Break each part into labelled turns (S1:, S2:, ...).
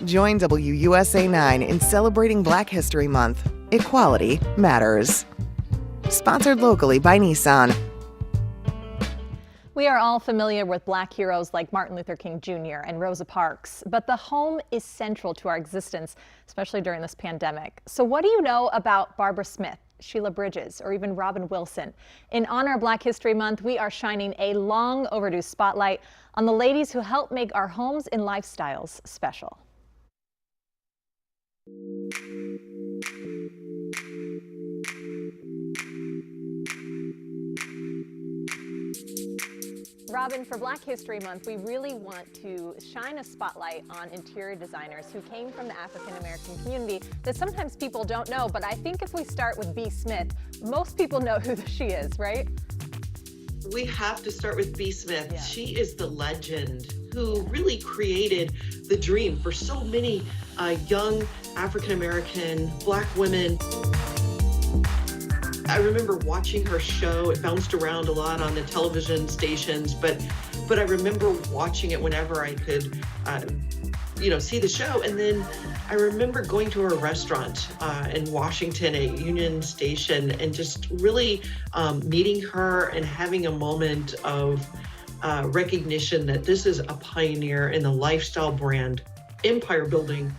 S1: Join WUSA 9 in celebrating Black History Month. Equality matters. Sponsored locally by Nissan.
S2: We are all familiar with Black heroes like Martin Luther King Jr. and Rosa Parks, but the home is central to our existence, especially during this pandemic. So what do you know about Barbara Smith, Sheila Bridges, or even Robin Wilson? In honor of Black History Month, we are shining a long overdue spotlight on the ladies who help make our homes and lifestyles special. Robin, for Black History Month, we really want to shine a spotlight on interior designers who came from the African American community that sometimes people don't know, but I think if we start with B. Smith, most people know who she is, right?
S3: We have to start with B. Smith.
S2: Yeah.
S3: She is the legend who really created the dream for so many young African American Black women. I remember watching her show. It bounced around a lot on the television stations, but I remember watching it whenever I could, see the show. And then I remember going to her restaurant in Washington at Union Station and just really meeting her and having a moment of recognition that this is a pioneer in the lifestyle brand, empire building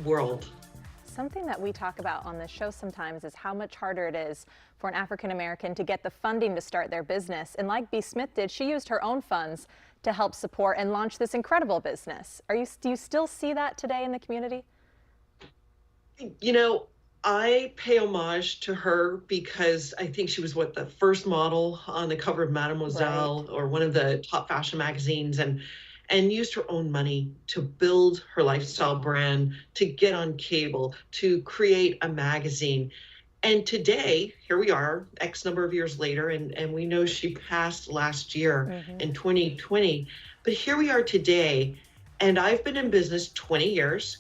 S3: world.
S2: Something that we talk about on this show sometimes is how much harder it is for an African American to get the funding to start their business. And like B. Smith did, she used her own funds to help support and launch this incredible business. Do you still see that today in the community?
S3: You know, I pay homage to her because I think she was the first model on the cover of Mademoiselle, right, or one of the top fashion magazines, and used her own money to build her lifestyle brand, to get on cable, to create a magazine. And today, here we are, X number of years later, and we know she passed last year in 2020. But here we are today, and I've been in business 20 years.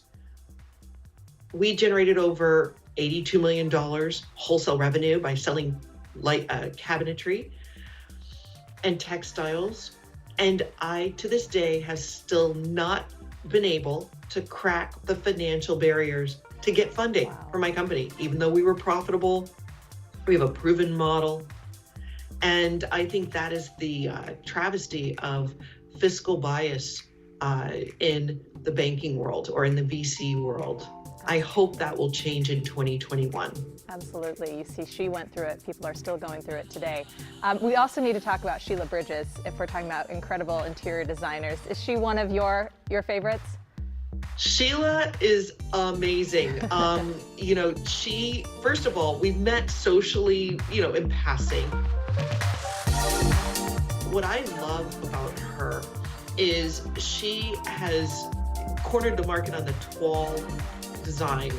S3: We generated over $82 million wholesale revenue by selling light cabinetry and textiles. And I, to this day, has still not been able to crack the financial barriers to get funding for my company, even though we were profitable. We have a proven model. And I think that is the travesty of fiscal bias in the banking world or in the VC world. I hope that will change in 2021.
S2: Absolutely. You see, she went through it. People are still going through it today. We also need to talk about Sheila Bridges if we're talking about incredible interior designers. Is she one of your favorites?
S3: Sheila is amazing. She, first of all, we met socially, in passing. What I love about her is she has cornered the market on the toile design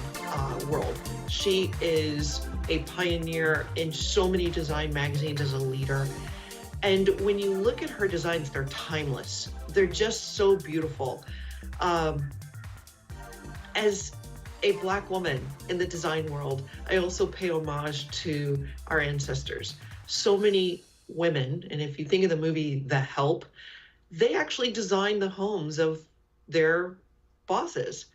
S3: world. She is a pioneer in so many design magazines as a leader. And when you look at her designs, they're timeless. They're just so beautiful. As a Black woman in the design world, I also pay homage to our ancestors. So many women, and if you think of the movie The Help, they actually designed the homes of their bosses.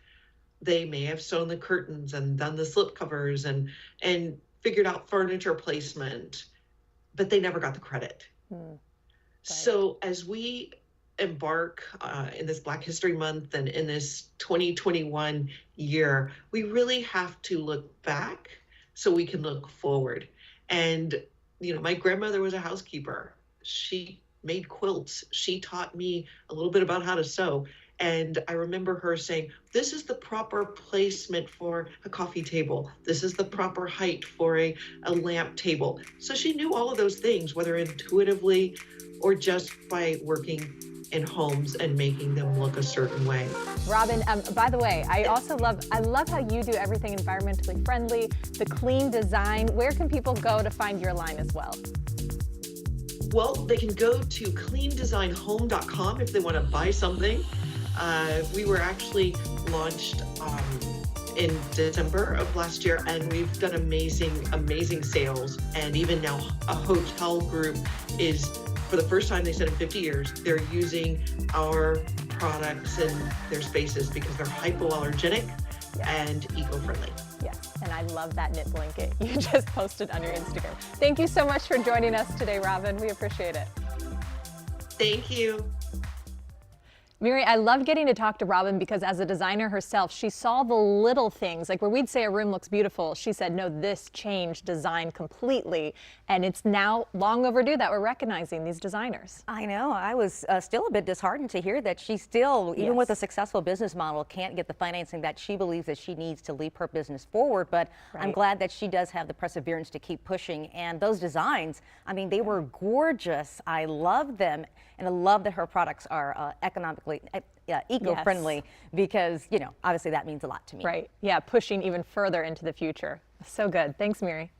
S3: They may have sewn the curtains and done the slipcovers and figured out furniture placement, but they never got the credit. Right. So as we embark in this Black History Month and in this 2021 year, we really have to look back so we can look forward. And, my grandmother was a housekeeper. She made quilts. She taught me a little bit about how to sew. And I remember her saying, this is the proper placement for a coffee table. This is the proper height for a lamp table. So she knew all of those things, whether intuitively or just by working in homes and making them look a certain way.
S2: Robin, by the way, I love how you do everything environmentally friendly, the clean design. Where can people go to find your line as well?
S3: Well, they can go to cleandesignhome.com if they want to buy something. We were actually launched in December of last year, and we've done amazing sales. And even now, a hotel group is, for the first time, they said in 50 years, they're using our products in their spaces because they're hypoallergenic and eco-friendly.
S2: Yes, and I love that knit blanket you just posted on your Instagram. Thank you so much for joining us today, Robin. We appreciate it.
S3: Thank you.
S2: Miri, I love getting to talk to Robin because as a designer herself, she saw the little things, like where we'd say a room looks beautiful. She said, no, this changed design completely. And it's now long overdue that we're recognizing these designers.
S4: I know. I was still a bit disheartened to hear that she still, even with a successful business model, can't get the financing that she believes that she needs to leap her business forward. But I'm glad that she does have the perseverance to keep pushing. And those designs, I mean, they were gorgeous. I love them. And I love that her products are economically eco-friendly because, you know, obviously that means a lot to me.
S2: Right. Yeah, pushing even further into the future. So good. Thanks, Miri.